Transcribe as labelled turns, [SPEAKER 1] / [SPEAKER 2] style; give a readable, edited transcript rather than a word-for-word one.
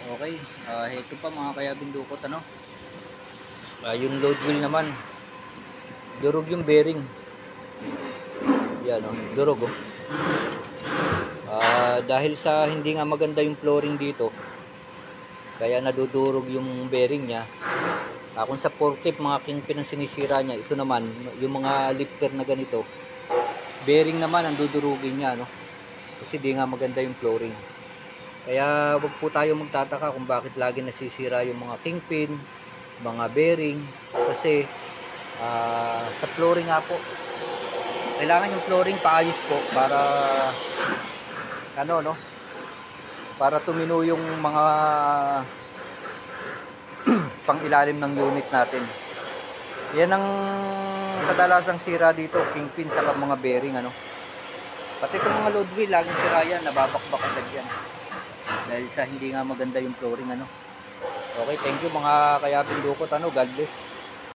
[SPEAKER 1] Okay, ito pa mga kayabing dukot, ano. Yung load wheel naman, durog yung bearing. Yan, oh, durog, oh. Dahil sa hindi nga maganda yung flooring dito, kaya nadudurog yung bearing niya. Kung sa forklift mga kingpin ang sinisira niya, ito naman yung mga lifter na ganito, bearing naman ang dudurugin niya, no? Kasi di nga maganda yung flooring. Kaya wag po tayo magtataka kung bakit lagi nasisira yung mga kingpin, mga bearing, kasi sa flooring nga po, kailangan yung flooring paayos po para ano, no, para tumino yung mga pang ilalim ng unit natin. Yan ang kadalasang sira dito, kingpin sa mga bearing, ano. Pati itong mga load wheel, laging sira yan, nababakbak agad yan. Dahil sa hindi nga maganda yung flooring, ano. Okay, thank you mga kayaping dukot, ano. God bless.